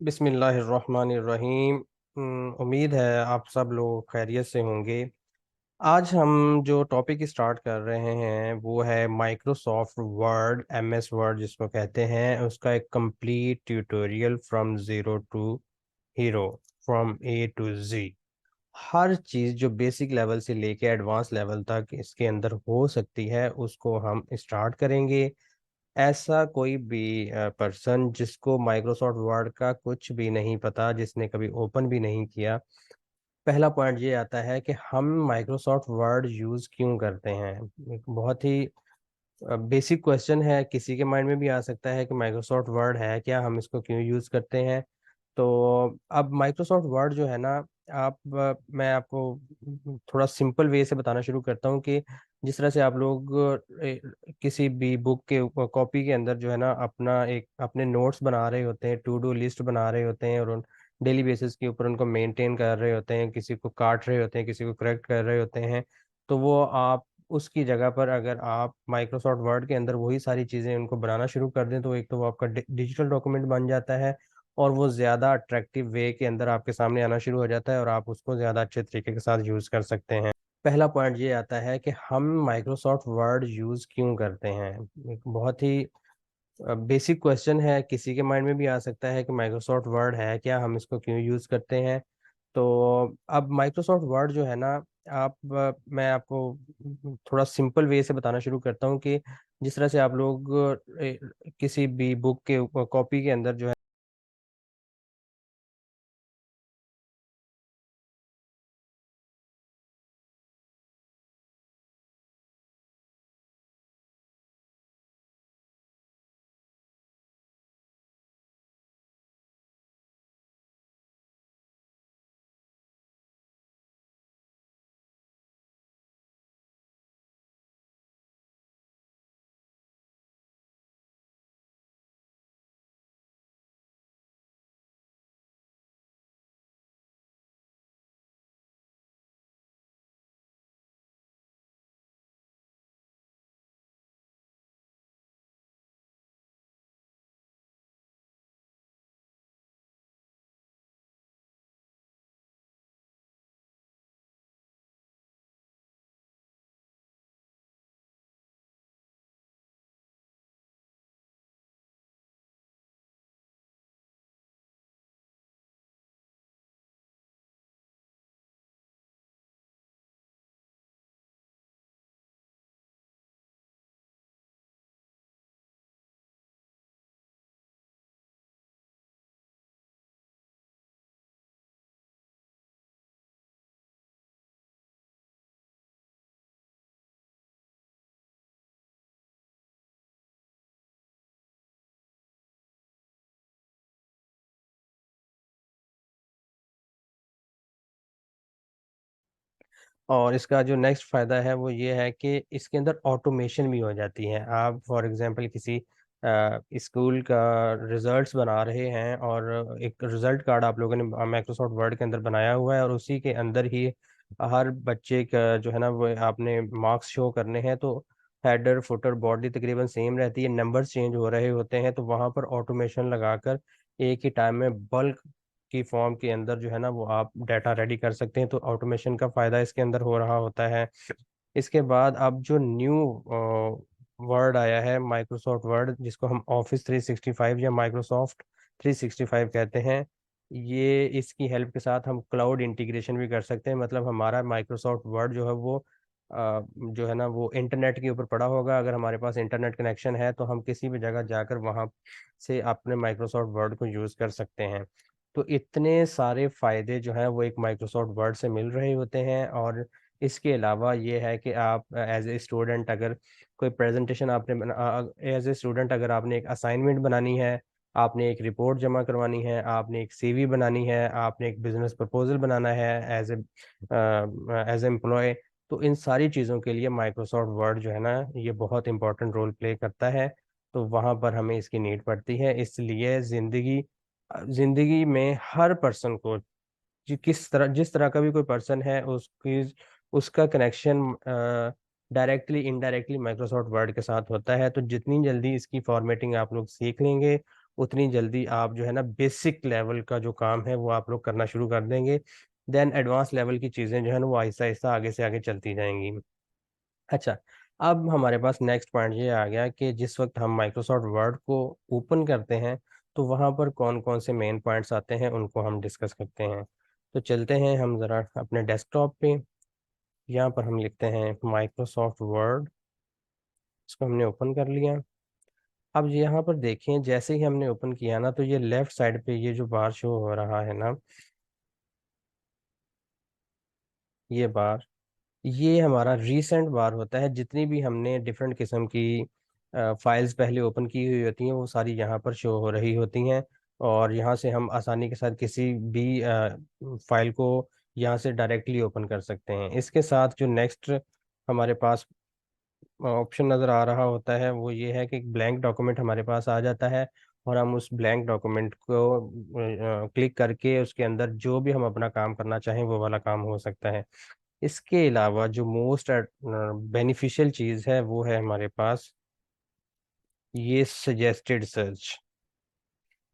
बिस्मिल्लाहिर्रहमानिर्रहीम। उम्मीद है आप सब लोग खैरियत से होंगे। आज हम जो टॉपिक स्टार्ट कर रहे हैं वो है माइक्रोसॉफ्ट वर्ड, एमएस वर्ड जिसको कहते हैं, उसका एक complete tutorial from zero to hero, from A to Z. हर चीज़ जो बेसिक लेवल से लेके एडवांस लेवल तक इसके अंदर हो सकती है उसको हम स्टार्ट करेंगे। ऐसा कोई भी पर्सन जिसको माइक्रोसॉफ्ट वर्ड का कुछ भी नहीं पता, जिसने कभी ओपन भी नहीं किया, पहला पॉइंट ये आता है कि हम माइक्रोसॉफ्ट वर्ड यूज़ क्यों करते हैं। एक बहुत ही बेसिक क्वेश्चन है, किसी के माइंड में भी आ सकता है कि माइक्रोसॉफ्ट वर्ड है क्या, हम इसको क्यों यूज़ करते हैं। तो अब माइक्रोसॉफ्ट वर्ड जो है ना, मैं आपको थोड़ा सिंपल वे से बताना शुरू करता हूँ कि जिस तरह से आप लोग किसी भी बुक के कॉपी के अंदर जो है ना अपना एक अपने नोट्स बना रहे होते हैं, टू डू लिस्ट बना रहे होते हैं और उन डेली बेसिस के ऊपर उनको मेंटेन कर रहे होते हैं, किसी को काट रहे होते हैं, किसी को करेक्ट कर रहे होते हैं। तो वो आप उसकी जगह पर अगर आप माइक्रोसॉफ्ट वर्ड के अंदर वही सारी चीज़ें उनको बनाना शुरू कर दें तो एक तो वो आपका डिजिटल डॉक्यूमेंट बन जाता है और वो ज़्यादा अट्रैक्टिव वे के अंदर आपके सामने आना शुरू हो जाता है और आप उसको ज़्यादा अच्छे तरीके के साथ यूज़ कर सकते हैं। पहला पॉइंट ये आता है कि हम माइक्रोसॉफ्ट वर्ड यूज़ क्यों करते हैं। एक बहुत ही बेसिक क्वेश्चन है, किसी के माइंड में भी आ सकता है कि माइक्रोसॉफ्ट वर्ड है क्या, हम इसको क्यों यूज़ करते हैं। तो अब माइक्रोसॉफ्ट वर्ड जो है ना, मैं आपको थोड़ा सिंपल वे से बताना शुरू करता हूँ कि जिस तरह से आप लोग किसी भी बुक के कॉपी के अंदर जो है और इसका जो नेक्स्ट फ़ायदा है वो ये है कि इसके अंदर ऑटोमेशन भी हो जाती है। आप फॉर एग्ज़ाम्पल किसी स्कूल का रिज़ल्ट्स बना रहे हैं और एक रिज़ल्ट कार्ड आप लोगों ने माइक्रोसॉफ्ट वर्ड के अंदर बनाया हुआ है और उसी के अंदर ही हर बच्चे का जो है ना वो आपने मार्क्स शो करने हैं। तो हेडर, फुटर, बॉडी तकरीबन सेम रहती है, नंबर्स चेंज हो रहे होते हैं, तो वहाँ पर ऑटोमेशन लगाकर एक ही टाइम में बल्क की फॉर्म के अंदर जो है ना वो आप डाटा रेडी कर सकते हैं। तो ऑटोमेशन का फ़ायदा इसके अंदर हो रहा होता है। इसके बाद अब जो न्यू वर्ड आया है माइक्रोसॉफ्ट वर्ड, जिसको हम ऑफिस 365 या माइक्रोसॉफ्ट 365 कहते हैं, ये इसकी हेल्प के साथ हम क्लाउड इंटीग्रेशन भी कर सकते हैं। मतलब हमारा माइक्रोसॉफ्ट वर्ड जो है वो जो है ना वो इंटरनेट के ऊपर पड़ा होगा। अगर हमारे पास इंटरनेट कनेक्शन है तो हम किसी भी जगह जाकर वहाँ से अपने माइक्रोसॉफ्ट वर्ड को यूज़ कर सकते हैं। तो इतने सारे फ़ायदे जो हैं वो एक माइक्रोसॉफ्ट वर्ड से मिल रहे होते हैं। और इसके अलावा ये है कि आप एज ए स्टूडेंट अगर कोई प्रेजेंटेशन आपने एज ए स्टूडेंट अगर आपने एक असाइनमेंट बनानी है, आपने एक रिपोर्ट जमा करवानी है, आपने एक सीवी बनानी है, आपने एक बिजनेस प्रपोजल बनाना है एज एम्प्लॉय, तो इन सारी चीज़ों के लिए माइक्रोसॉफ्ट वर्ड जो है ना ये बहुत इंपॉर्टेंट रोल प्ले करता है। तो वहाँ पर हमें इसकी नीड पड़ती है। इसलिए ज़िंदगी में हर पर्सन को जिस तरह का भी कोई पर्सन है उसकी उसका connection directly indirectly Microsoft word के साथ होता है। तो जितनी जल्दी इसकी फॉर्मेटिंग आप लोग सीख लेंगे उतनी जल्दी आप जो है ना बेसिक लेवल का जो काम है वो आप लोग करना शुरू कर देंगे। देन एडवांस लेवल की चीज़ें जो है ना वो आहिस्ता आहिस्ता आगे से आगे चलती जाएंगी। अच्छा, अब हमारे पास नेक्स्ट पॉइंट ये आ गया कि जिस वक्त हम माइक्रोसॉफ्ट वर्ड को ओपन करते हैं तो वहाँ पर कौन कौन से मेन पॉइंट्स आते हैं उनको हम डिस्कस करते हैं। तो चलते हैं हम ज़रा अपने डेस्कटॉप पे। यहाँ पर हम लिखते हैं माइक्रोसॉफ्ट वर्ड, इसको हमने ओपन कर लिया। अब यहाँ पर देखें, जैसे ही हमने ओपन किया ना तो ये लेफ्ट साइड पे ये जो बार शो हो रहा है ना, ये बार, ये हमारा रीसेंट बार होता है। जितनी भी हमने डिफरेंट किस्म की फाइल्स पहले ओपन की हुई होती हैं वो सारी यहाँ पर शो हो रही होती हैं। और यहाँ से हम आसानी के साथ किसी भी फाइल को यहाँ से डायरेक्टली ओपन कर सकते हैं। इसके साथ जो नेक्स्ट हमारे पास ऑप्शन नज़र आ रहा होता है वो ये है कि एक ब्लैंक डॉक्यूमेंट हमारे पास आ जाता है और हम उस ब्लैंक डॉक्यूमेंट को क्लिक करके उसके अंदर जो भी हम अपना काम करना चाहें वो वाला काम हो सकता है। इसके अलावा जो मोस्ट बेनिफिशियल चीज़ है वो है हमारे पास ये सजेस्टेड सर्च।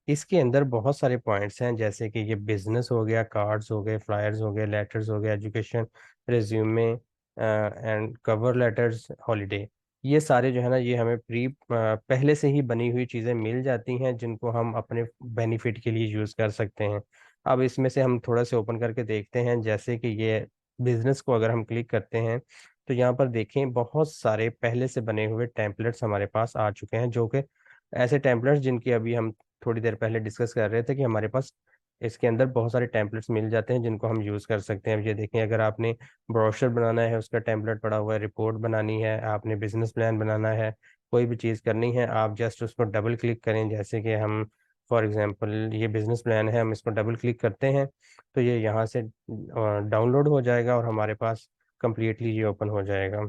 इसके अंदर बहुत सारे पॉइंट्स हैं, जैसे कि ये बिजनेस हो गया, कार्ड्स हो गए, फ्लायर्स हो गए, लेटर्स हो गए, education, resume and cover letters, holiday. ये सारे जो है ना ये हमें पहले से ही बनी हुई चीज़ें मिल जाती हैं जिनको हम अपने बेनिफिट के लिए यूज़ कर सकते हैं। अब इसमें से हम थोड़ा से ओपन करके देखते हैं। जैसे कि ये बिजनेस को अगर हम क्लिक करते हैं तो यहाँ पर देखें बहुत सारे पहले से बने हुए टेम्पलेट्स हमारे पास आ चुके हैं, जो कि ऐसे टेम्पलेट्स जिनकी अभी हम थोड़ी देर पहले डिस्कस कर रहे थे कि हमारे पास इसके अंदर बहुत सारे टेम्पलेट्स मिल जाते हैं जिनको हम यूज़ कर सकते हैं। अब ये देखें, अगर आपने ब्रोशर बनाना है उसका टेम्पलेट पड़ा हुआ है, रिपोर्ट बनानी है, आपने बिजनेस प्लान बनाना है, कोई भी चीज़ करनी है, आप जस्ट उसको डबल क्लिक करें। जैसे कि हम फॉर एग्जांपल ये बिजनेस प्लान है, हम इसको डबल क्लिक करते हैं तो ये यहाँ से डाउनलोड हो जाएगा और हमारे पास कंप्लीटली ये ओपन हो जाएगा।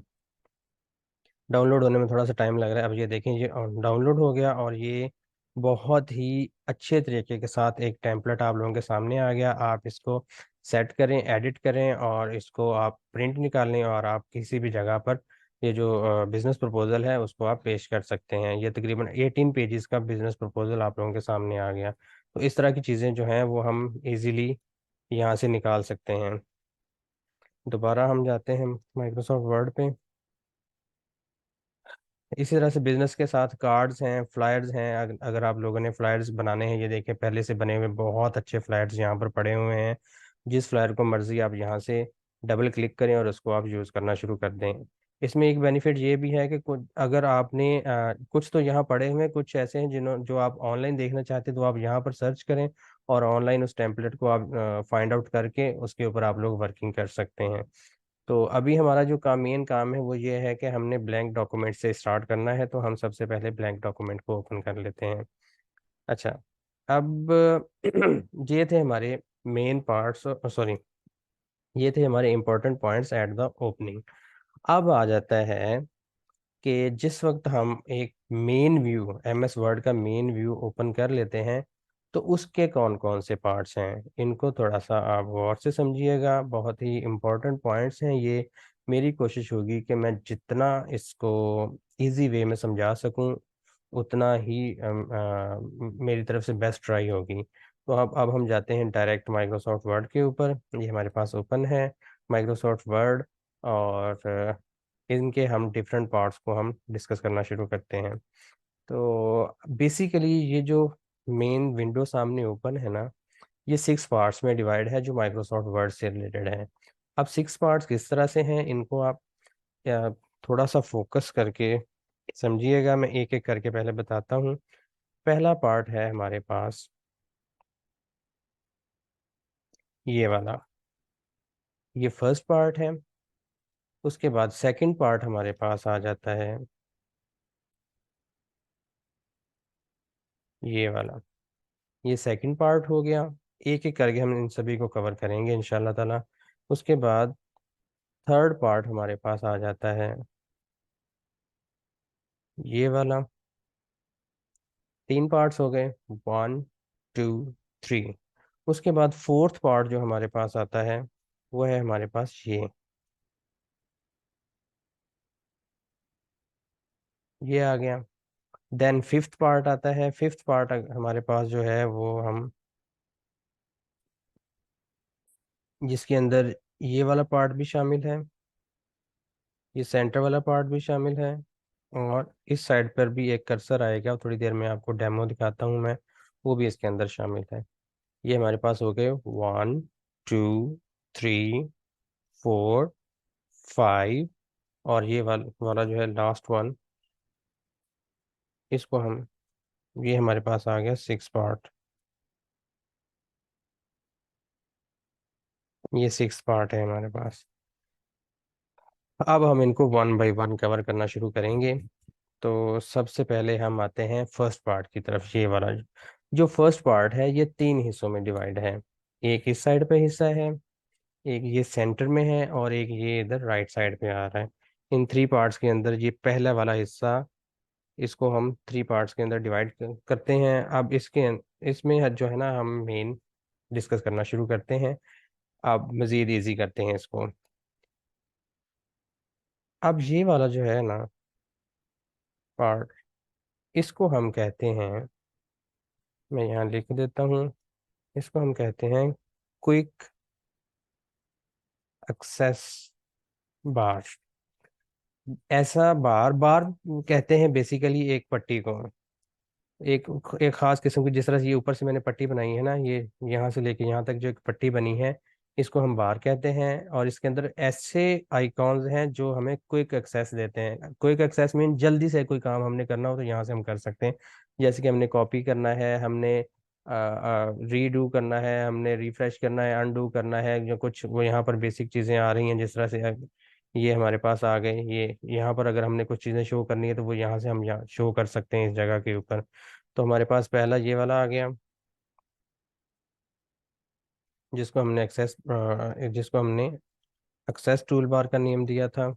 डाउनलोड होने में थोड़ा सा टाइम लग रहा है। अब ये देखें, ये डाउनलोड हो गया और ये बहुत ही अच्छे तरीके के साथ एक टेम्पलेट आप लोगों के सामने आ गया। आप इसको सेट करें, एडिट करें और इसको आप प्रिंट निकाल लें और आप किसी भी जगह पर ये जो बिज़नेस प्रपोजल है उसको आप पेश कर सकते हैं। ये तकरीबन 18 पेजेस का बिज़नेस प्रपोजल आप लोगों के सामने आ गया। तो इस तरह की चीज़ें जो हैं वो हम इजीली यहाँ से निकाल सकते हैं। दोबारा हम जाते हैं माइक्रोसॉफ्ट वर्ड पे। इसी तरह से बिजनेस के साथ कार्ड्स हैं, फ्लायर्स हैं। अगर आप लोगों ने फ्लायर्स बनाने हैं, ये देखें पहले से बने हुए बहुत अच्छे फ्लायर्स यहाँ पर पड़े हुए हैं। जिस फ्लायर को मर्जी आप यहाँ से डबल क्लिक करें और उसको आप यूज़ करना शुरू कर दें। इसमें एक बेनिफिट ये भी है कि कुछ अगर आपने कुछ तो यहाँ पड़े हुए हैं, कुछ ऐसे हैं जो आप ऑनलाइन देखना चाहते हैं तो आप यहाँ पर सर्च करें और ऑनलाइन उस टेम्पलेट को आप फाइंड आउट करके उसके ऊपर आप लोग वर्किंग कर सकते हैं। तो अभी हमारा जो मेन काम है वो ये है कि हमने ब्लैंक डॉक्यूमेंट से स्टार्ट करना है, तो हम सबसे पहले ब्लैंक डॉक्यूमेंट को ओपन कर लेते हैं। अच्छा, अब ये थे हमारे मेन पार्ट्स, सॉरी, ये थे हमारे important points at the opening. अब आ जाता है कि जिस वक्त हम एक मेन व्यू, एमएस वर्ड का मेन व्यू ओपन कर लेते हैं तो उसके कौन कौन से पार्ट्स हैं, इनको थोड़ा सा आप गौर से समझिएगा। बहुत ही इम्पोर्टेंट पॉइंट्स हैं ये। मेरी कोशिश होगी कि मैं जितना इसको इजी वे में समझा सकूं उतना ही मेरी तरफ से बेस्ट ट्राई होगी। तो अब हम जाते हैं डायरेक्ट माइक्रोसॉफ्ट वर्ड के ऊपर। ये हमारे पास ओपन है माइक्रोसॉफ्ट वर्ड और इनके हम डिफरेंट पार्ट्स को हम डिस्कस करना शुरू करते हैं। तो बेसिकली ये जो मेन विंडो सामने ओपन है ना, ये 6 पार्ट्स में डिवाइड है जो माइक्रोसॉफ्ट वर्ड से रिलेटेड है। अब 6 पार्ट्स किस तरह से हैं इनको आप थोड़ा सा फोकस करके समझिएगा। मैं एक एक करके पहले बताता हूँ। पहला पार्ट है हमारे पास ये वाला, ये फर्स्ट पार्ट है। उसके बाद सेकंड पार्ट हमारे पास आ जाता है ये वाला, ये सेकंड पार्ट हो गया। एक एक करके हम इन सभी को कवर करेंगे इंशाल्लाह ताला। उसके बाद थर्ड पार्ट हमारे पास आ जाता है ये वाला। 3 पार्ट्स हो गए, 1 2 3। उसके बाद फोर्थ पार्ट जो हमारे पास आता है वो है हमारे पास ये आ गया। देन फिफ्थ पार्ट आता है। फिफ्थ पार्ट हमारे पास जो है वो हम, जिसके अंदर ये वाला पार्ट भी शामिल है, ये सेंटर वाला पार्ट भी शामिल है, और इस साइड पर भी एक कर्सर आएगा, थोड़ी देर में आपको डेमो दिखाता हूँ मैं, वो भी इसके अंदर शामिल है। ये हमारे पास हो गए 1 2 3 4 5, और ये वाला जो है लास्ट वन, इसको हम, ये हमारे पास आ गया 6 पार्ट। ये 6 पार्ट है हमारे पास। अब हम इनको वन बाय वन कवर करना शुरू करेंगे। तो सबसे पहले हम आते हैं फर्स्ट पार्ट की तरफ। ये वाला जो फर्स्ट पार्ट है ये 3 हिस्सों में डिवाइड है। एक इस साइड पे हिस्सा है, एक ये सेंटर में है, और एक ये इधर राइट साइड पे आ रहा है। इन 3 पार्ट्स के अंदर ये पहला वाला हिस्सा, इसको हम 3 पार्ट्स के अंदर डिवाइड करते हैं। अब इसमें जो है ना, हम मेन डिस्कस करना शुरू करते हैं। अब मज़ीद इजी करते हैं इसको। अब ये वाला जो है ना पार्ट, इसको हम कहते हैं, मैं यहाँ लिख देता हूँ, इसको हम कहते हैं क्विक एक्सेस बार। ऐसा बार बार कहते हैं बेसिकली एक पट्टी को, एक एक खास किस्म की, जिस तरह से ये ऊपर से मैंने पट्टी बनाई है ना, ये यहाँ से लेके यहाँ तक जो एक पट्टी बनी है, इसको हम बार कहते हैं। और इसके अंदर ऐसे आइकॉन्स हैं जो हमें क्विक एक्सेस देते हैं। क्विक एक्सेस मीन जल्दी से कोई काम हमने करना हो तो यहाँ से हम कर सकते हैं। जैसे कि हमने कॉपी करना है, हमने रीडू करना है, हमने रिफ्रेश करना है, अनडू करना है, जो कुछ वो यहाँ पर बेसिक चीज़ें आ रही हैं, जिस तरह से ये हमारे पास आ गए। ये यहाँ पर अगर हमने कुछ चीज़ें शो करनी है तो वो यहाँ से हम यहाँ शो कर सकते हैं इस जगह के ऊपर। तो हमारे पास पहला ये वाला आ गया, जिसको हमने एक्सेस टूल बार का नेम दिया था,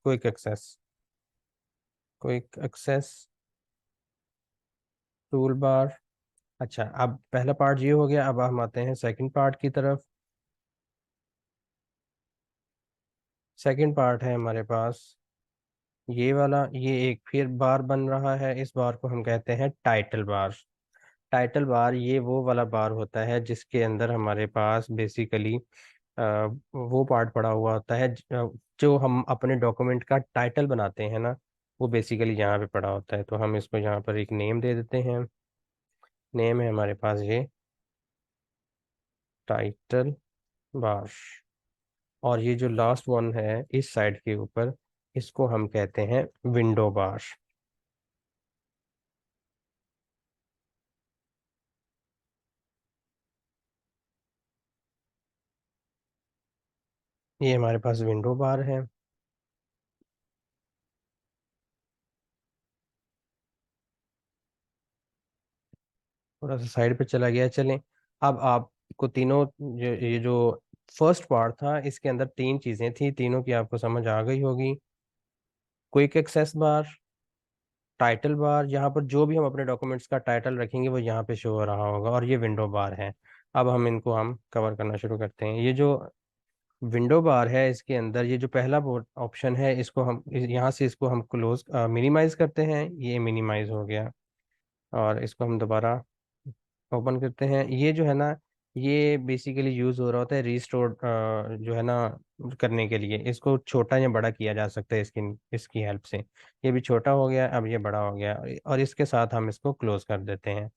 quick access. Quick access toolbar. अच्छा, अब पहला पार्ट ये हो गया। अब हम आते हैं सेकंड पार्ट की तरफ। सेकंड पार्ट है हमारे पास ये वाला, ये एक फिर बार बन रहा है। इस बार को हम कहते हैं टाइटल बार। टाइटल बार ये वो वाला बार होता है जिसके अंदर हमारे पास बेसिकली वो पार्ट पड़ा हुआ होता है, जो हम अपने डॉक्यूमेंट का टाइटल बनाते हैं ना, वो बेसिकली यहाँ पे पड़ा होता है। तो हम इसको यहाँ पर एक नेम दे देते हैं। नेम है हमारे पास ये टाइटल बार। और ये जो लास्ट वन है इस साइड के ऊपर, इसको हम कहते हैं विंडो बार। ये हमारे पास विंडो बार है। थोड़ा सा साइड पे चला गया, चलें। अब आपको तीनों, ये जो फर्स्ट पार्ट था, इसके अंदर 3 चीजें थी, तीनों की आपको समझ आ गई होगी। क्विक एक्सेस बार, टाइटल बार, यहाँ पर जो भी हम अपने डॉक्यूमेंट्स का टाइटल रखेंगे वो यहाँ पे शो हो रहा होगा, और ये विंडो बार है। अब हम कवर करना शुरू करते हैं। ये जो विंडो बार है, इसके अंदर ये जो पहला ऑप्शन है, इसको हम यहाँ से इसको हम क्लोज मिनिमाइज करते हैं। ये मिनिमाइज हो गया। और इसको हम दोबारा ओपन करते हैं। ये जो है ना, ये बेसिकली यूज हो रहा होता है रीस्टोर जो है ना करने के लिए। इसको छोटा या बड़ा किया जा सकता है इसकी इसकी हेल्प से। ये भी छोटा हो गया, अब ये बड़ा हो गया, और इसके साथ हम इसको क्लोज कर देते हैं।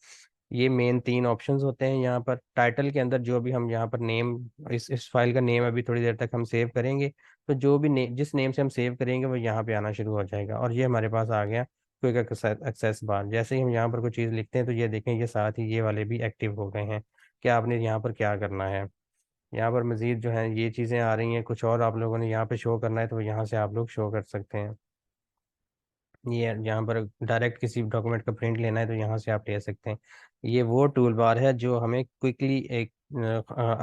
ये मेन 3 ऑप्शंस होते हैं यहाँ पर। टाइटल के अंदर जो भी हम यहाँ पर नेम, इस फाइल का नेम अभी थोड़ी देर तक हम सेव करेंगे, तो जो भी जिस नेम से हम सेव करेंगे वो यहाँ पे आना शुरू हो जाएगा। और ये हमारे पास आ गया क्विक एक्सेस बार। जैसे ही हम यहाँ पर कोई चीज़ लिखते हैं तो ये देखें, ये साथ ही ये वाले भी एक्टिव हो गए हैं। कि आपने यहाँ पर क्या करना है, यहाँ पर मजीद जो है ये चीज़ें आ रही हैं, कुछ और आप लोगों ने यहाँ पे शो करना है तो यहाँ से आप लोग शो कर सकते हैं। ये यहाँ पर डायरेक्ट किसी डॉक्यूमेंट का प्रिंट लेना है तो यहाँ से आप ले सकते हैं। ये वो टूल बार है जो हमें क्विकली एक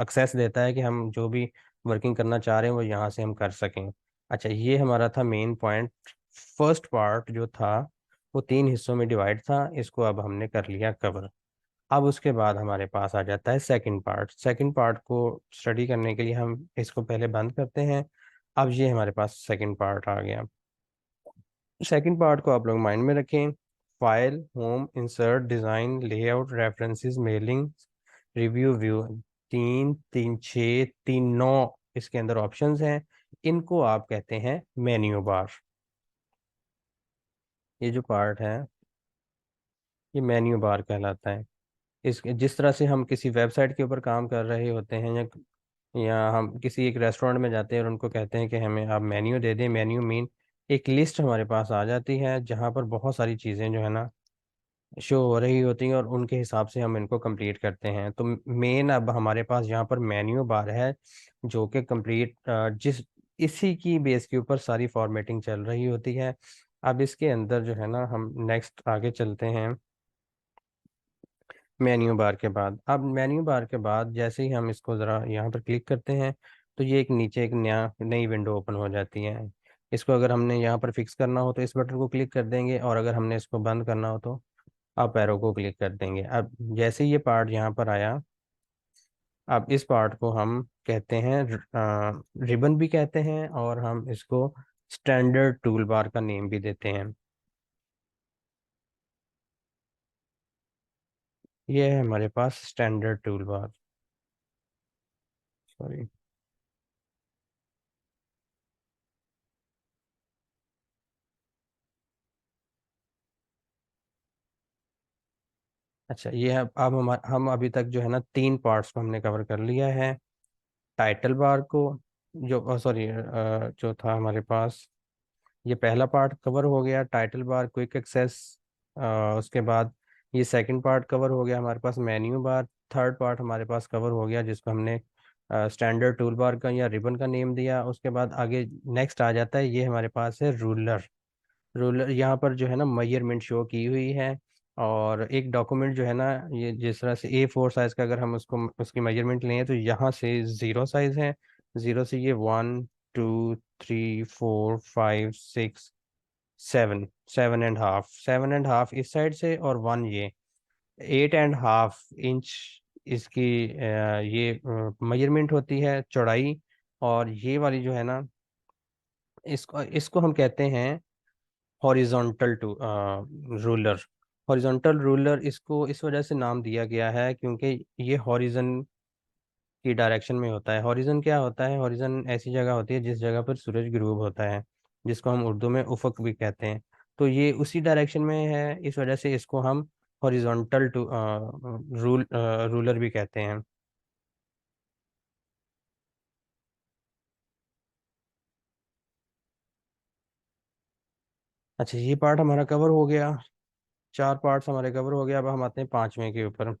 एक्सेस देता है कि हम जो भी वर्किंग करना चाह रहे हैं वो यहाँ से हम कर सकें। अच्छा, ये हमारा था मेन पॉइंट। फर्स्ट पार्ट जो था वो 3 हिस्सों में डिवाइड था, इसको अब हमने कर लिया कवर। अब उसके बाद हमारे पास आ जाता है सेकंड पार्ट। सेकंड पार्ट को स्टडी करने के लिए हम इसको पहले बंद करते हैं। अब ये हमारे पास सेकंड पार्ट आ गया। सेकंड पार्ट को आप लोग माइंड में रखें। File, home, insert, design, layout, references, mailing, review, view. तीन तीन छः तीन नौ इसके अंदर ऑप्शंस हैं। इनको आप कहते हैं मेन्यू बार। ये जो पार्ट है ये मेन्यू बार कहलाता है। इस जिस तरह से हम किसी वेबसाइट के ऊपर काम कर रहे होते हैं, या हम किसी एक रेस्टोरेंट में जाते हैं और उनको कहते हैं कि हमें आप मेन्यू दे दें। मेन्यू मीन एक लिस्ट हमारे पास आ जाती है जहाँ पर बहुत सारी चीज़ें जो है ना शो हो रही होती हैं, और उनके हिसाब से हम इनको कंप्लीट करते हैं। तो मेन अब हमारे पास यहाँ पर मेन्यू बार है, जो कि कंप्लीट जिस इसी की बेस के ऊपर सारी फॉर्मेटिंग चल रही होती है। अब इसके अंदर जो है ना हम नेक्स्ट आगे चलते हैं। मेन्यू बार के बाद, अब मेन्यू बार के बाद जैसे ही हम इसको ज़रा यहाँ पर क्लिक करते हैं तो ये एक नीचे एक नया नई विंडो ओपन हो जाती है। इसको अगर हमने यहाँ पर फिक्स करना हो तो इस बटन को क्लिक कर देंगे, और अगर हमने इसको बंद करना हो तो अप एरो को क्लिक कर देंगे। अब जैसे ही ये पार्ट यहाँ पर आया, अब इस पार्ट को हम कहते हैं रिबन भी कहते हैं, और हम इसको स्टैंडर्ड टूल बार का नेम भी देते हैं। ये है हमारे पास स्टैंडर्ड टूल बार। सॉरी। अच्छा, ये है। अब हम अभी तक जो है ना तीन पार्ट्स को हमने कवर कर लिया है। टाइटल बार को, जो सॉरी जो था हमारे पास, ये पहला पार्ट कवर हो गया, टाइटल बार, क्विक एक्सेस। उसके बाद ये सेकंड पार्ट कवर हो गया हमारे पास, मेन्यू बार। थर्ड पार्ट हमारे पास कवर हो गया, जिसको हमने स्टैंडर्ड टूल बार का या रिबन का नेम दिया। उसके बाद आगे नेक्स्ट आ जाता है, ये हमारे पास है रूलर। रूलर यहाँ पर जो है ना मेजरमेंट शो की हुई है, और एक डॉक्यूमेंट जो है ना, ये जिस तरह से A4 साइज का अगर हम उसको उसकी मेजरमेंट लें तो यहाँ से 0 साइज है। 0 से ये 1 2 3 4 5 6 7, 7.5, 7.5 इस साइड से, और 1 ये 8.5 इंच इसकी ये मेजरमेंट होती है, चौड़ाई। और ये वाली जो है ना, इसको इसको हम कहते हैं horizontal to ruler. Horizontal ruler इसको इस वजह से नाम दिया गया है क्योंकि ये हॉरिजन की डायरेक्शन में होता है। हॉरिजन क्या होता है? हॉरिजन ऐसी जगह होती है जिस जगह पर सूरज ग्रूब होता है, जिसको हम उर्दू में उफक भी कहते हैं। तो ये उसी डायरेक्शन में है, इस वजह से इसको हम हॉरिजॉन्टल टू रूलर भी कहते हैं। अच्छा, ये पार्ट हमारा कवर हो गया। चार पार्ट्स हमारे कवर हो गया। अब हम आते हैं पांचवें के ऊपर।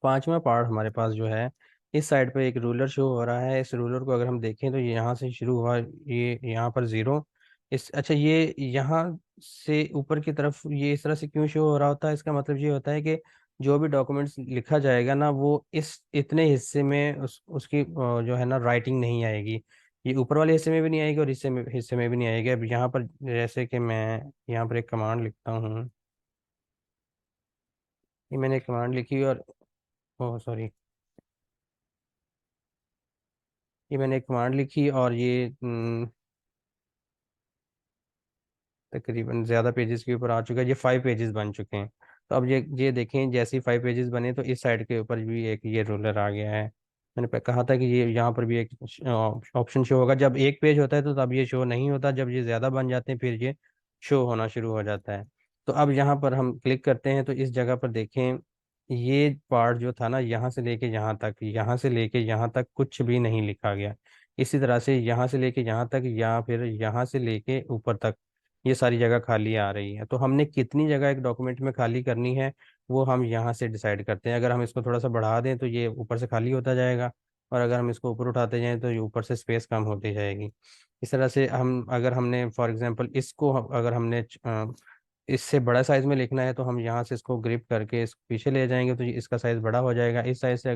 पांचवा पार्ट हमारे पास जो है, इस साइड पे एक रूलर शो हो रहा है। इस रूलर को अगर हम देखें तो ये यहाँ से शुरू हुआ, ये यहाँ पर जीरो। इस अच्छा, ये यहाँ से ऊपर की तरफ ये इस तरह से क्यों शो हो रहा होता है? इसका मतलब ये होता है कि जो भी डॉक्यूमेंट्स लिखा जाएगा ना, वो इस इतने हिस्से में उसकी जो है ना राइटिंग नहीं आएगी। ये ऊपर वाले हिस्से में भी नहीं आएगी और हिस्से में भी नहीं आएगी। अब यहाँ पर जैसे कि मैं यहाँ पर एक कमांड लिखता हूँ। ये मैंने एक कमांड लिखी और ओह सॉरी, ये मैंने एक कमांड लिखी और ये तकरीबन ज़्यादा पेजेस के ऊपर आ चुका है। ये 5 पेजेस बन चुके हैं। तो अब ये देखें, जैसे ही 5 पेजेस बने तो इस साइड के ऊपर भी एक ये रोलर आ गया है। मैंने कहा था कि ये यहाँ पर भी एक ऑप्शन शो होगा। जब एक पेज होता है तो तब ये शो नहीं होता, जब ये ज़्यादा बन जाते हैं फिर ये शो होना शुरू हो जाता है। तो अब यहाँ पर हम क्लिक करते हैं तो इस जगह पर देखें, ये पार्ट जो था ना, यहाँ से लेके यहाँ तक, यहाँ से लेके यहाँ तक कुछ भी नहीं लिखा गया। इसी तरह से यहाँ से लेके यहाँ तक, या फिर यहाँ से लेके ऊपर तक ये सारी जगह खाली आ रही है। तो हमने कितनी जगह एक डॉक्यूमेंट में खाली करनी है वो हम यहाँ से डिसाइड करते हैं। अगर हम इसको थोड़ा सा बढ़ा दें तो ये ऊपर से खाली होता जाएगा, और अगर हम इसको ऊपर उठाते जाएं तो ये ऊपर से स्पेस कम होती जाएगी। इस तरह से हम, अगर हमने फॉर एग्जांपल इसको अगर हमने इससे बड़ा साइज में लिखना है तो हम यहाँ से इसको ग्रिप करके इस पीछे ले जाएंगे तो इसका साइज बड़ा हो जाएगा। इस साइड से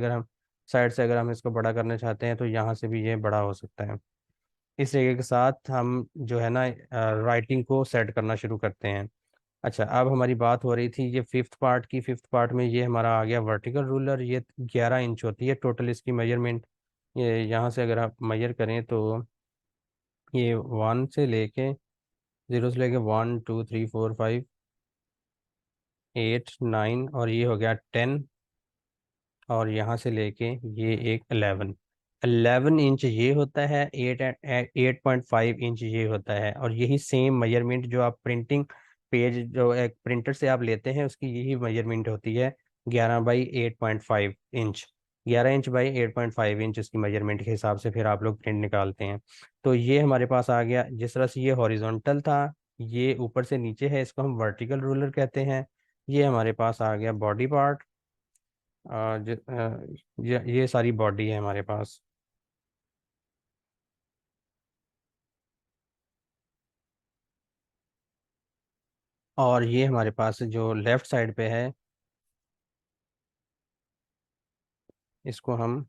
अगर हम इसको बड़ा करना चाहते हैं तो यहाँ से भी ये बड़ा हो सकता है। इस तरीके के साथ हम जो है ना राइटिंग को सेट करना शुरू करते हैं। अच्छा, अब हमारी बात हो रही थी ये फिफ्थ पार्ट की। फिफ्थ पार्ट में ये हमारा आ गया वर्टिकल रूलर। ये 11 इंच होती है टोटल इसकी मेजरमेंट। ये यहाँ से अगर आप मेजर करें तो ये 1 से लेके जीरो से लेके 1 2 3 4 5 8 9 और ये हो गया 10, और यहाँ से लेके ये एक 11। 11 इंच ये होता है, 8.5 इंच ये होता है। और यही सेम मेजरमेंट जो आप प्रिंटिंग पेज जो एक प्रिंटर से आप लेते हैं उसकी यही मेजरमेंट होती है, 11/8.5 इंच। 11 इंच बाई 8.5 इंच इसकी मेजरमेंट के हिसाब से फिर आप लोग प्रिंट निकालते हैं। तो ये हमारे पास आ गया। जिस तरह से ये हॉरिजॉन्टल था, ये ऊपर से नीचे है, इसको हम वर्टिकल रूलर कहते हैं। ये हमारे पास आ गया बॉडी पार्ट। ये सारी बॉडी है हमारे पास। और ये हमारे पास जो लेफ्ट साइड पे है, इसको हम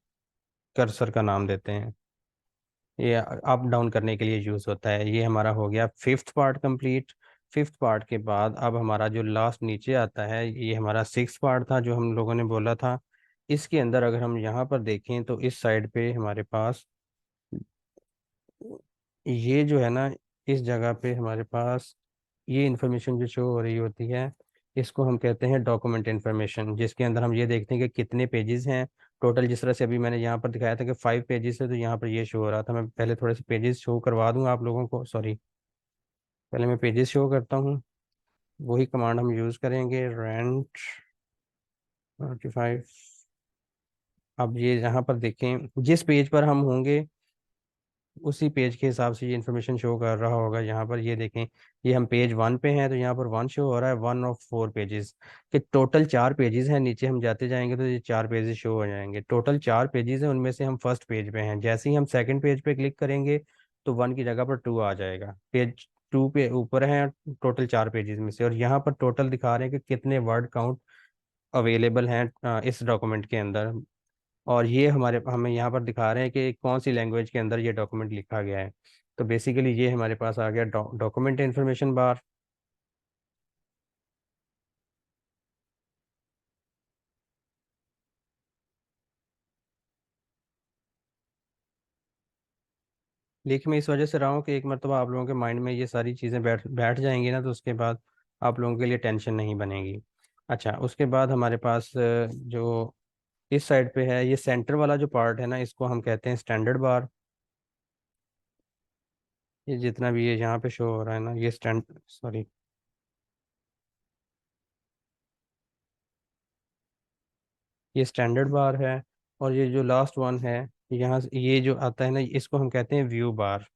कर्सर का नाम देते हैं। ये अप डाउन करने के लिए यूज़ होता है। ये हमारा हो गया fifth part complete. Fifth part के बाद अब हमारा जो लास्ट नीचे आता है, ये हमारा सिक्स पार्ट था जो हम लोगों ने बोला था। इसके अंदर अगर हम यहाँ पर देखें तो इस साइड पे हमारे पास ये जो है ना, इस जगह पे हमारे पास ये इंफॉर्मेशन जो शो हो रही होती है, इसको हम कहते हैं डॉक्यूमेंट इंफॉर्मेशन, जिसके अंदर हम ये देखते हैं कि कितने पेजेस हैं टोटल। जिस तरह से अभी मैंने यहाँ पर दिखाया था कि 5 पेजेस है, तो यहाँ पर ये शो हो रहा था। मैं पहले थोड़े से पेजेस शो करवा दूंगा आप लोगों को, सॉरी। पहले मैं पेजेस शो करता हूँ। वही कमांड हम यूज़ करेंगे, रेंट 45। अब ये यहाँ पर देखें, जिस पेज पर हम होंगे उसी पेज के हिसाब से ये इन्फॉर्मेशन शो कर रहा होगा। यहाँ पर ये देखें, ये हम पेज 1 पे हैं, तो यहाँ पर 1 शो हो रहा है, 1 ऑफ 4 पेजेस के। टोटल 4 पेजेस हैं। नीचे हम जाते जाएंगे तो ये 4 पेजेस शो हो जाएंगे। टोटल 4 पेजेस हैं, उनमें से हम फर्स्ट पेज पे हैं। जैसे ही हम सेकंड पेज पे क्लिक करेंगे तो 1 की जगह पर 2 आ जाएगा। पेज 2 पे ऊपर है टोटल 4 पेजेस में से। और यहाँ पर टोटल दिखा रहे हैं कि कितने वर्ड काउंट अवेलेबल हैं इस डॉक्यूमेंट के अंदर। और ये हमारे हमें यहाँ पर दिखा रहे हैं कि कौन सी लैंग्वेज के अंदर ये डॉक्यूमेंट लिखा गया है। तो बेसिकली ये हमारे पास आ गया डॉक्यूमेंट इन्फॉर्मेशन बार। लिख मैं इस वजह से रहा हूँ कि एक मरतबा आप लोगों के माइंड में ये सारी चीज़ें बैठ बैठ जाएंगी ना, तो उसके बाद आप लोगों के लिए टेंशन नहीं बनेगी। अच्छा, उसके बाद हमारे पास जो इस साइड पे है, ये सेंटर वाला जो पार्ट है ना, इसको हम कहते हैं स्टैंडर्ड बार। ये जितना भी ये यहाँ पे शो हो रहा है ना, ये स्टैंड सॉरी, ये स्टैंडर्ड बार है। और ये जो लास्ट वन है, यहाँ ये जो आता है ना, इसको हम कहते हैं व्यू बार।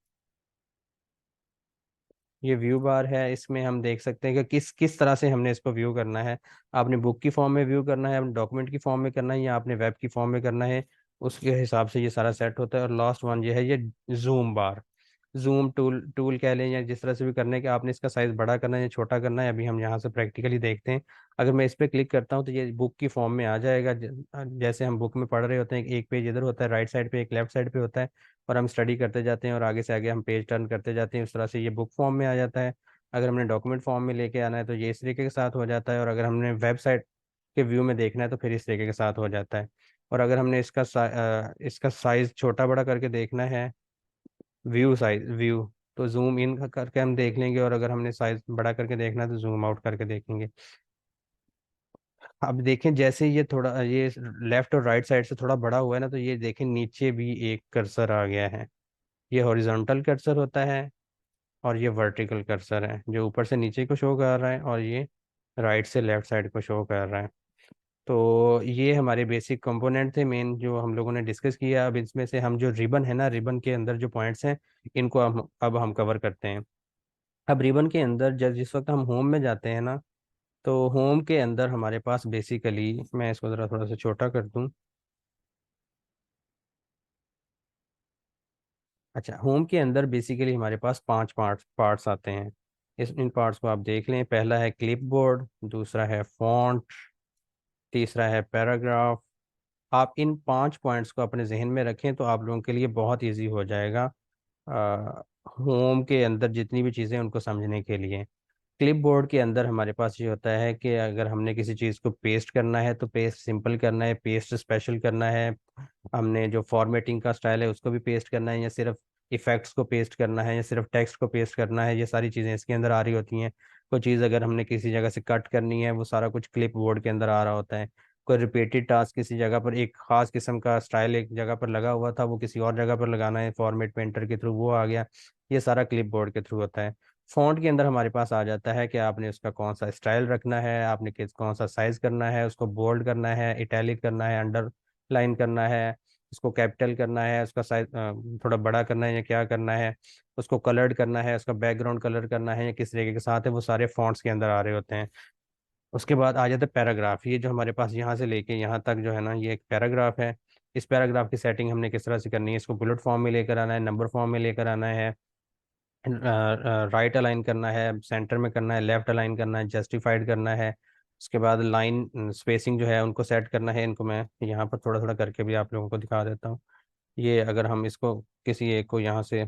ये व्यू बार है, इसमें हम देख सकते हैं कि किस किस तरह से हमने इसको व्यू करना है। आपने बुक की फॉर्म में व्यू करना है, आपने डॉक्यूमेंट की फॉर्म में करना है, या आपने वेब की फॉर्म में करना है। उसके हिसाब से ये सारा सेट होता है। और लास्ट वन ये है, ये जूम बार। जूम टूल टूल कह लें, या जिस तरह से भी करना है कि आपने इसका साइज बड़ा करना है या छोटा करना है, अभी हम यहाँ से प्रैक्टिकली देखते हैं। अगर मैं इस पर क्लिक करता हूँ तो ये बुक की फॉर्म में आ जाएगा। जैसे हम बुक में पढ़ रहे होते हैं, एक पेज इधर होता है राइट साइड पे, एक लेफ्ट साइड पे होता है, और हम स्टडी करते जाते हैं और आगे से आगे हम पेज टर्न करते जाते हैं। उस तरह से ये बुक फॉर्म में आ जाता है। अगर हमने डॉक्यूमेंट फॉर्म में लेके आना है तो ये इस तरीके के साथ हो जाता है। और अगर हमने वेबसाइट के व्यू में देखना है तो फिर इस तरीके के साथ हो जाता है। और अगर हमने इसका साइज छोटा बड़ा करके देखना है, व्यू साइज व्यू, तो जूम इन करके हम देख लेंगे। और अगर हमने साइज बड़ा करके देखना है तो जूम आउट करके देखेंगे। अब देखें, जैसे ये थोड़ा ये लेफ्ट और राइट साइड से थोड़ा बड़ा हुआ है ना, तो ये देखें नीचे भी एक कर्सर आ गया है। ये हॉरिजॉन्टल कर्सर होता है, और ये वर्टिकल कर्सर है जो ऊपर से नीचे को शो कर रहा है, और ये राइट से लेफ्ट साइड को शो कर रहा है। तो ये हमारे बेसिक कंपोनेंट थे मेन जो हम लोगों ने डिस्कस किया। अब इसमें से हम जो रिबन है ना, रिबन के अंदर जो पॉइंट्स हैं, इनको अब हम कवर करते हैं। अब रिबन के अंदर जब जिस वक्त हम होम में जाते हैं ना, तो होम के अंदर हमारे पास बेसिकली, मैं इसको ज़रा थोड़ा सा छोटा कर दूं। अच्छा, होम के अंदर बेसिकली हमारे पास 5 पार्ट्स पार्ट्स आते हैं। इन पार्ट्स को आप देख लें। पहला है क्लिपबोर्ड, दूसरा है फॉन्ट, तीसरा है पैराग्राफ। आप इन 5 पॉइंट्स को अपने जहन में रखें तो आप लोगों के लिए बहुत इजी हो जाएगा होम के अंदर जितनी भी चीज़ें उनको समझने के लिए। क्लिपबोर्ड के अंदर हमारे पास ये होता है कि अगर हमने किसी चीज़ को पेस्ट करना है तो पेस्ट सिंपल करना है, पेस्ट स्पेशल करना है, हमने जो फॉर्मेटिंग का स्टाइल है उसको भी पेस्ट करना है, या सिर्फ इफेक्ट्स को पेस्ट करना है या सिर्फ टेक्स्ट को पेस्ट करना है, ये सारी चीज़ें इसके अंदर आ रही होती हैं। कोई चीज़ अगर हमने किसी जगह से कट करनी है, वो सारा कुछ क्लिप बोर्ड के अंदर आ रहा होता है। कोई रिपीटेड टास्क किसी जगह पर, एक खास किस्म का स्टाइल एक जगह पर लगा हुआ था, वो किसी और जगह पर लगाना है फॉर्मेट पेंटर के थ्रू, वो आ गया। ये सारा क्लिप बोर्ड के थ्रू होता है। फ़ॉन्ट के अंदर हमारे पास आ जाता है कि आपने उसका कौन सा स्टाइल रखना है, आपने किस कौन सा साइज करना है, उसको बोल्ड करना है, इटैलिक करना है, अंडरलाइन करना है, उसको कैपिटल करना है, उसका साइज थोड़ा बड़ा करना है या क्या करना है, उसको कलर्ड करना है, उसका बैकग्राउंड कलर करना है या किस तरीके के साथ है, वो सारे फॉन्ट्स के अंदर आ रहे होते हैं। उसके बाद आ जाता है पैराग्राफ। ये जो हमारे पास यहाँ से लेके यहाँ तक जो है ना, ये एक पैराग्राफ है। इस पैराग्राफ की सेटिंग हमने किस तरह से करनी है, इसको बुलेट फॉर्म में लेकर आना है, नंबर फॉर्म में लेकर आना है, राइट अलाइन करना है, सेंटर में करना है, लेफ्ट अलाइन करना है, जस्टिफाइड करना है। उसके बाद लाइन स्पेसिंग जो है उनको सेट करना है। इनको मैं यहाँ पर थोड़ा थोड़ा करके भी आप लोगों को दिखा देता हूँ। ये अगर हम इसको किसी एक को यहाँ से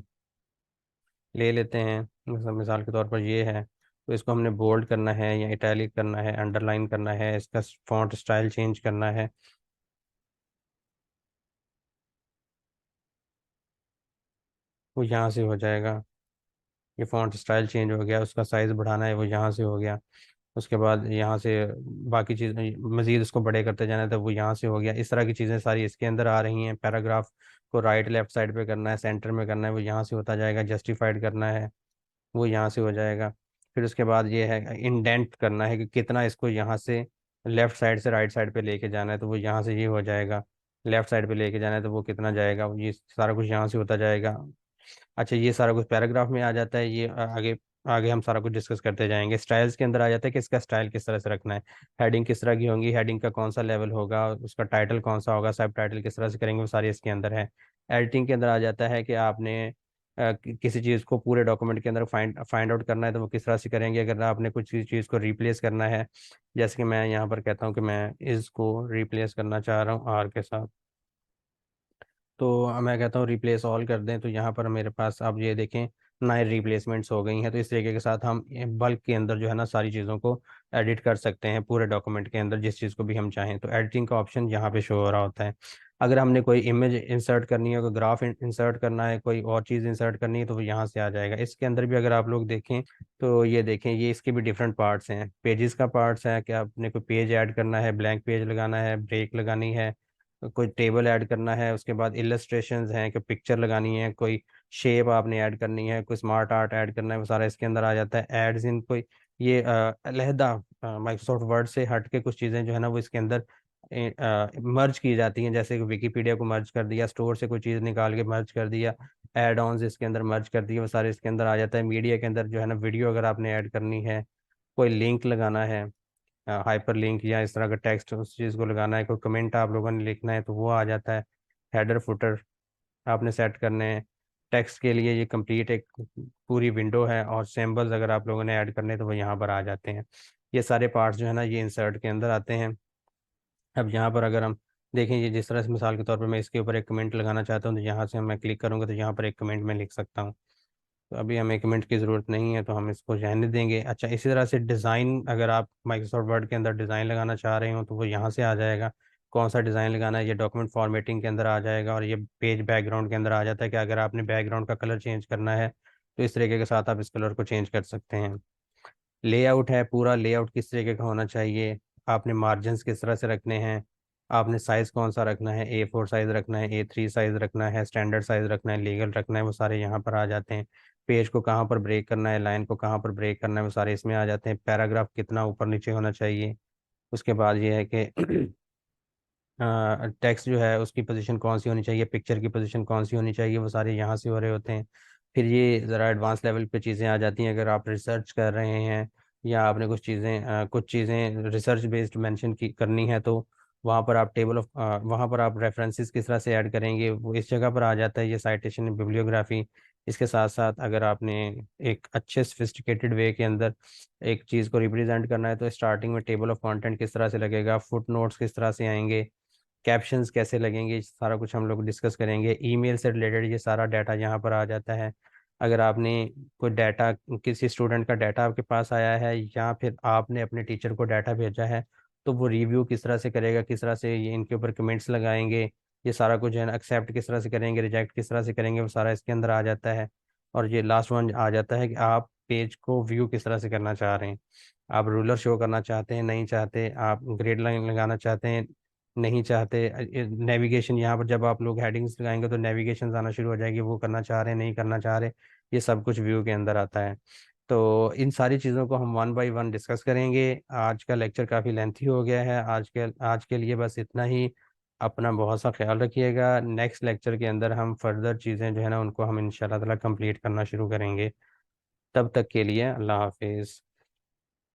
ले लेते हैं, मिसाल के तौर पर ये है, तो इसको हमने बोल्ड करना है या इटैलिक करना है, अंडरलाइन करना है, इसका फॉन्ट स्टाइल चेंज करना है, वो यहाँ से हो जाएगा। ये फॉन्ट स्टाइल चेंज हो गया, उसका साइज़ बढ़ाना है, वो यहाँ से हो गया। उसके बाद यहाँ से बाकी चीज़ मज़ीद उसको बड़े करते जाना है, तो वो यहाँ से हो गया। इस तरह की चीज़ें सारी इसके अंदर आ रही हैं। पैराग्राफ को राइट लेफ्ट साइड पे करना है, सेंटर में करना है, वो यहाँ से होता जाएगा। जस्टिफाइड करना है, वो यहाँ से हो जाएगा। फिर उसके बाद ये है इंडेंट करना है कि कितना इसको यहाँ से लेफ्ट साइड से राइट साइड पे लेके जाना है, तो वो यहाँ से ये हो जाएगा। लेफ्ट साइड पे लेके जाना है तो वो कितना जाएगा, ये सारा कुछ यहाँ से होता जाएगा। अच्छा, ये सारा कुछ पैराग्राफ में आ जाता है। ये आगे आगे हम सारा कुछ डिस्कस करते जाएंगे। स्टाइल्स के अंदर आ जाता है कि इसका स्टाइल किस तरह से रखना है, हेडिंग किस तरह की होंगी, हेडिंग का कौन सा लेवल होगा, उसका टाइटल कौन सा होगा, सब टाइटल किस तरह से करेंगे, वो सारी इसके अंदर है। एडिटिंग के अंदर आ जाता है कि आपने किसी चीज़ को पूरे डॉक्यूमेंट के अंदर फाइंड फाइंड आउट करना है, तो वो किस तरह से करेंगे। अगर आपने कुछ चीज़ को रिप्लेस करना है, जैसे कि मैं यहाँ पर कहता हूँ कि मैं इसको रिप्लेस करना चाह रहा हूँ आर के साथ, तो मैं कहता हूँ रिप्लेस ऑल कर दें, तो यहाँ पर मेरे पास आप ये देखें 9 रिप्लेसमेंट्स हो गई हैं। तो इस तरीके के साथ हम बल्क के अंदर जो है ना सारी चीज़ों को एडिट कर सकते हैं पूरे डॉक्यूमेंट के अंदर, जिस चीज़ को भी हम चाहें। तो एडिटिंग का ऑप्शन यहाँ पे शो हो रहा होता है। अगर हमने कोई इमेज इंसर्ट करनी है, कोई ग्राफ इंसर्ट करना है, कोई और चीज़ इंसर्ट करनी है, तो वो यहाँ से आ जाएगा। इसके अंदर भी अगर आप लोग देखें तो ये देखें, ये इसके भी डिफरेंट पार्ट्स हैं। पेजेस का पार्ट्स है कि आपने कोई पेज ऐड करना है, ब्लैंक पेज लगाना है, ब्रेक लगानी है, कोई टेबल ऐड करना है, उसके बाद इलस्ट्रेशंस हैं कि पिक्चर लगानी है, कोई शेप आपने ऐड करनी है, कोई स्मार्ट आर्ट ऐड करना है, वो सारा इसके अंदर आ जाता है। एड्स इन कोई ये अलहदा माइक्रोसॉफ्ट वर्ड से हट के कुछ चीज़ें जो है ना वो इसके अंदर मर्ज की जाती हैं। जैसे कि विकीपीडिया को मर्ज कर दिया, स्टोर से कोई चीज़ निकाल के मर्ज कर दिया, एड ऑन्स इसके अंदर मर्ज कर दिए, वो सारे इसके अंदर आ जाता है। मीडिया के अंदर जो है ना वीडियो अगर आपने ऐड करनी है, कोई लिंक लगाना है, हाइपर लिंक या इस तरह का टेक्स्ट उस चीज़ को लगाना है, कोई कमेंट आप लोगों ने लिखना है, तो वो आ जाता है। हेडर फुटर आपने सेट करने हैं। टेक्स्ट के लिए ये कंप्लीट एक पूरी विंडो है, और सिंबल्स अगर आप लोगों ने ऐड करने हैं तो वो यहाँ पर आ जाते हैं। ये सारे पार्ट्स जो है ना ये इंसर्ट के अंदर आते हैं। अब यहाँ पर अगर हम देखें, ये जिस तरह से मिसाल के तौर पर मैं इसके ऊपर एक कमेंट लगाना चाहता हूँ, तो यहाँ से मैं क्लिक करूँगा तो यहाँ पर एक कमेंट मैं लिख सकता हूँ। तो अभी हमें कमेंट की ज़रूरत नहीं है, तो हम इसको रहने देंगे। अच्छा, इसी तरह से डिज़ाइन, अगर आप माइक्रोसॉफ्ट वर्ड के अंदर डिज़ाइन लगाना चाह रहे हो, तो वो यहाँ से आ जाएगा। कौन सा डिज़ाइन लगाना है, ये डॉक्यूमेंट फॉर्मेटिंग के अंदर आ जाएगा, और ये पेज बैकग्राउंड के अंदर आ जाता है कि अगर आपने बैकग्राउंड का कलर चेंज करना है, तो इस तरीके के साथ आप इस कलर को चेंज कर सकते हैं। लेआउट है, पूरा लेआउट किस तरीके का होना चाहिए, आपने मार्जिन्स किस तरह से रखने हैं, आपने साइज़ कौन सा रखना है, A4 साइज़ रखना है, A3 साइज़ रखना है, स्टैंडर्ड साइज़ रखना है, लीगल रखना है, वो सारे यहाँ पर आ जाते हैं। पेज को कहाँ पर ब्रेक करना है, लाइन को कहाँ पर ब्रेक करना है, वो सारे इसमें आ जाते हैं। पैराग्राफ कितना ऊपर नीचे होना चाहिए। उसके बाद ये है कि टेक्स्ट जो है उसकी पोजीशन कौन सी होनी चाहिए, पिक्चर की पोजीशन कौन सी होनी चाहिए, वो सारे यहाँ से हो रहे होते हैं। फिर ये ज़रा एडवांस लेवल पे चीज़ें आ जाती हैं। अगर आप रिसर्च कर रहे हैं या आपने कुछ चीज़ें रिसर्च बेस्ड मेंशन की करनी है, तो वहाँ पर आप रेफरेंसेस किस तरह से ऐड करेंगे, वो इस जगह पर आ जाता है। ये साइटेशन बिब्लियोग्राफी। इसके साथ साथ अगर आपने एक अच्छे सोफिस्टिकेटेड वे के अंदर एक चीज़ को रिप्रेजेंट करना है, तो स्टार्टिंग में टेबल ऑफ कंटेंट किस तरह से लगेगा, फुट नोट्स किस तरह से आएंगे, कैप्शंस कैसे लगेंगे, ये सारा कुछ हम लोग डिस्कस करेंगे। ईमेल से रिलेटेड ये सारा डाटा यहाँ पर आ जाता है। अगर आपने कोई डाटा, किसी स्टूडेंट का डाटा आपके पास आया है, या फिर आपने अपने टीचर को डाटा भेजा है, तो वो रिव्यू किस तरह से करेगा, किस तरह से ये इनके ऊपर कमेंट्स लगाएंगे, ये सारा कुछ जो है ना एक्सेप्ट किस तरह से करेंगे, रिजेक्ट किस तरह से करेंगे, वो सारा इसके अंदर आ जाता है। और ये लास्ट वन आ जाता है कि आप पेज को व्यू किस तरह से करना चाह रहे हैं। आप रूलर शो करना चाहते हैं, नहीं चाहते, आप ग्रेड लाइन लगाना चाहते हैं, नहीं चाहते, नेविगेशन यहाँ पर जब आप लोग हेडिंग्स लगाएंगे तो नेविगेशन आना शुरू हो जाएगी, वो करना चाह रहे हैं, नहीं करना चाह रहे, ये सब कुछ व्यू के अंदर आता है। तो इन सारी चीज़ों को हम वन बाय वन डिस्कस करेंगे। आज का लेक्चर काफ़ी लेंथी हो गया है, आज के लिए बस इतना ही। अपना बहुत सा ख्याल रखिएगा। नेक्स्ट लेक्चर के अंदर हम फर्दर चीज़ें जो है ना उनको हम इंशाल्लाह ताला कंप्लीट करना शुरू करेंगे। तब तक के लिए अल्लाह हाफिज़।